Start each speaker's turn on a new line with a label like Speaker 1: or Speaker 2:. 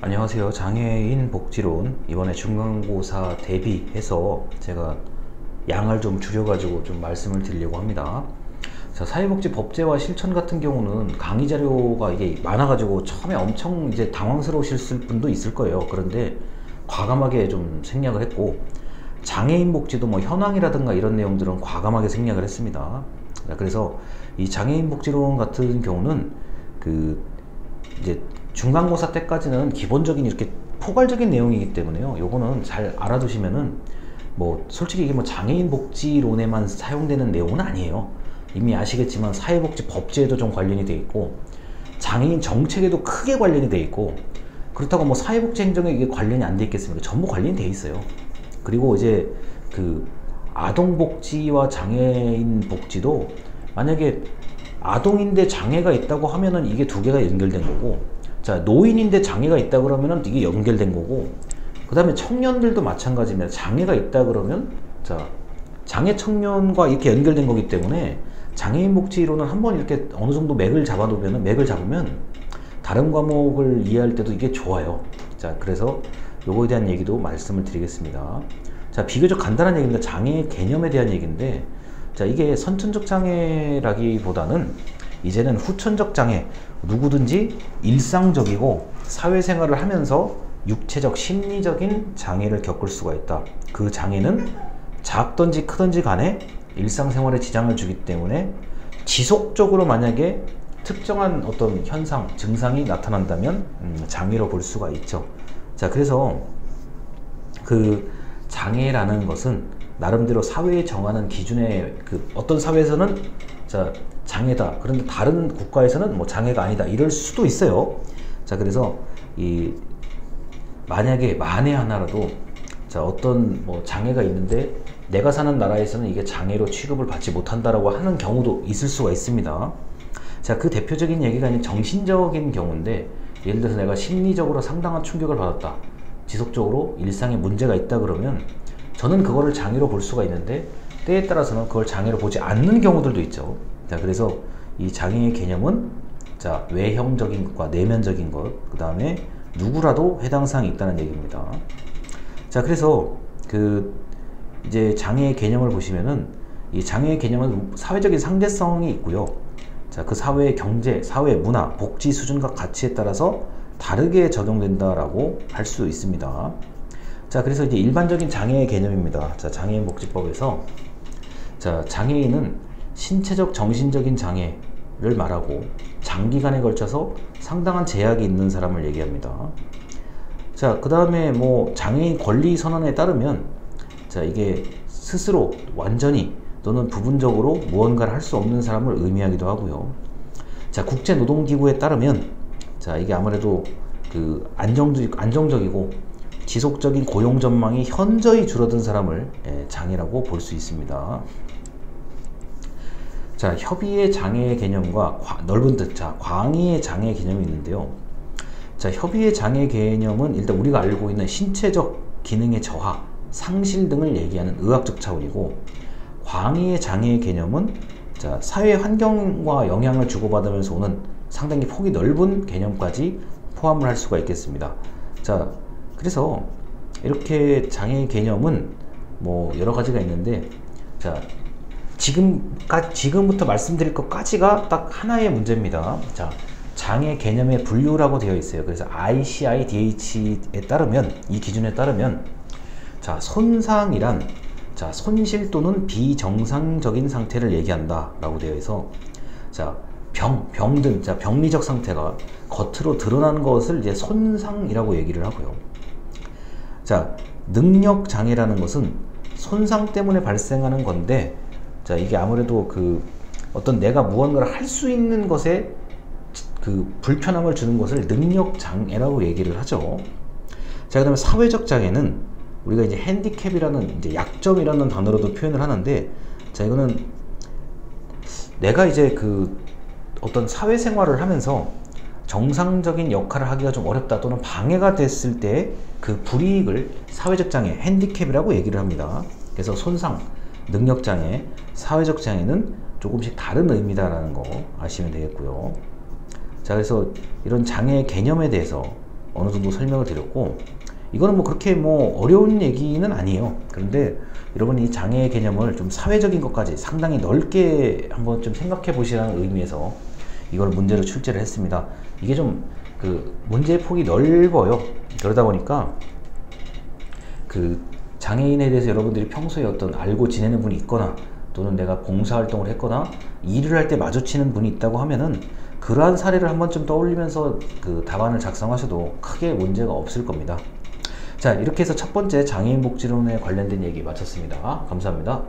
Speaker 1: 안녕하세요. 장애인 복지론 이번에 중간고사 대비해서 제가 양을 좀 줄여가지고 좀 말씀을 드리려고 합니다. 자, 사회복지 법제화 실천 같은 경우는 강의 자료가 이게 많아가지고 처음에 엄청 이제 당황스러우실 분도 있을 거예요. 그런데 과감하게 좀 생략을 했고, 장애인 복지도 뭐 현황이라든가 이런 내용들은 과감하게 생략을 했습니다. 자, 그래서 이 장애인 복지론 같은 경우는 이제 중간고사 때까지는 기본적인 이렇게 포괄적인 내용이기 때문에요. 요거는 잘 알아두시면은 뭐 솔직히 이게 뭐 장애인 복지론에만 사용되는 내용은 아니에요. 이미 아시겠지만 사회복지 법제에도 좀 관련이 돼 있고 장애인 정책에도 크게 관련이 돼 있고, 그렇다고 뭐 사회복지 행정에 이게 관련이 안 돼 있겠습니까? 전부 관련이 돼 있어요. 그리고 이제 아동복지와 장애인 복지도 만약에 아동인데 장애가 있다고 하면은 이게 두 개가 연결된 거고, 자, 노인인데 장애가 있다 그러면은 이게 연결된 거고, 그 다음에 청년들도 마찬가지입니다. 장애가 있다 그러면 자, 장애 청년과 이렇게 연결된 거기 때문에 장애인 복지로는 한번 이렇게 어느 정도 맥을 잡으면 다른 과목을 이해할 때도 이게 좋아요. 자, 그래서 요거에 대한 얘기도 말씀을 드리겠습니다. 자, 비교적 간단한 얘기입니다. 장애 개념에 대한 얘기인데, 자, 이게 선천적 장애라기보다는 이제는 후천적 장애, 누구든지 일상적이고 사회생활을 하면서 육체적, 심리적인 장애를 겪을 수가 있다. 그 장애는 작든지 크든지 간에 일상생활에 지장을 주기 때문에 지속적으로 만약에 특정한 어떤 현상, 증상이 나타난다면 장애로 볼 수가 있죠. 자, 그래서 장애라는 것은 나름대로 사회에 정하는 기준에 어떤 사회에서는 자, 장애다. 그런데 다른 국가에서는 뭐 장애가 아니다. 이럴 수도 있어요. 자, 그래서 만약에 만에 하나라도 자, 어떤 뭐 장애가 있는데 내가 사는 나라에서는 이게 장애로 취급을 받지 못한다라고 하는 경우도 있을 수가 있습니다. 자, 그 대표적인 얘기가 아닌 정신적인 경우인데, 예를 들어서 내가 심리적으로 상당한 충격을 받았다. 지속적으로 일상에 문제가 있다 그러면 저는 그거를 장애로 볼 수가 있는데, 때에 따라서는 그걸 장애로 보지 않는 경우들도 있죠. 자, 그래서 이 장애의 개념은 자, 외형적인 것과 내면적인 것, 그 다음에 누구라도 해당 사항이 있다는 얘기입니다. 자, 그래서 이제 장애의 개념을 보시면은 이 장애의 개념은 사회적인 상대성이 있고요. 자, 그 사회의 경제, 사회, 문화, 복지 수준과 가치에 따라서 다르게 적용된다라고 할 수 있습니다. 자, 그래서 이제 일반적인 장애의 개념입니다. 자, 장애인 복지법에서 자, 장애인은 신체적, 정신적인 장애를 말하고 장기간에 걸쳐서 상당한 제약이 있는 사람을 얘기합니다. 자, 그 다음에 뭐 장애인 권리 선언에 따르면 자, 이게 스스로 완전히 또는 부분적으로 무언가를 할 수 없는 사람을 의미하기도 하고요. 자, 국제노동기구에 따르면 자, 이게 아무래도 안정적이고 지속적인 고용 전망이 현저히 줄어든 사람을 장애라고 볼 수 있습니다. 자, 협의의 장애의 개념과 넓은 뜻, 자, 광의의 장애 개념이 있는데요. 자, 협의의 장애 개념은 일단 우리가 알고 있는 신체적 기능의 저하, 상실 등을 얘기하는 의학적 차원이고, 광의의 장애의 개념은 자, 사회 환경과 영향을 주고받으면서 오는 상당히 폭이 넓은 개념까지 포함을 할 수가 있겠습니다. 자, 그래서 이렇게 장애의 개념은 뭐 여러 가지가 있는데, 자, 지금부터 말씀드릴 것까지가 딱 하나의 문제입니다. 자, 장애 개념의 분류라고 되어 있어요. 그래서 ICIDH에 따르면, 이 기준에 따르면 자, 손상이란 자, 손실 또는 비정상적인 상태를 얘기한다 라고 되어 있어, 자, 병든 자, 병리적 상태가 겉으로 드러나는 것을 이제 손상이라고 얘기를 하고요. 자, 능력 장애라는 것은 손상 때문에 발생하는 건데, 자, 이게 아무래도 어떤 내가 무언가를 할 수 있는 것에 불편함을 주는 것을 능력 장애라고 얘기를 하죠. 자, 그 다음에 사회적 장애는 우리가 이제 핸디캡이라는 이제 약점이라는 단어로도 표현을 하는데, 자, 이거는 내가 이제 어떤 사회생활을 하면서 정상적인 역할을 하기가 좀 어렵다 또는 방해가 됐을 때 그 불이익을 사회적 장애, 핸디캡이라고 얘기를 합니다. 그래서 손상, 능력 장애, 사회적 장애는 조금씩 다른 의미다라는 거 아시면 되겠고요. 자, 그래서 이런 장애 개념에 대해서 어느 정도 설명을 드렸고, 이거는 뭐 그렇게 뭐 어려운 얘기는 아니에요. 그런데 여러분 이 장애의 개념을 좀 사회적인 것까지 상당히 넓게 한번 좀 생각해 보시라는 의미에서 이걸 문제로 출제를 했습니다. 이게 좀 그 문제의 폭이 넓어요. 그러다 보니까 그 장애인에 대해서 여러분들이 평소에 어떤 알고 지내는 분이 있거나, 또는 내가 봉사활동을 했거나 일을 할 때 마주치는 분이 있다고 하면은 그러한 사례를 한번 좀 떠올리면서 그 답안을 작성하셔도 크게 문제가 없을 겁니다. 자, 이렇게 해서 첫 번째 장애인 복지론에 관련된 얘기 마쳤습니다. 감사합니다.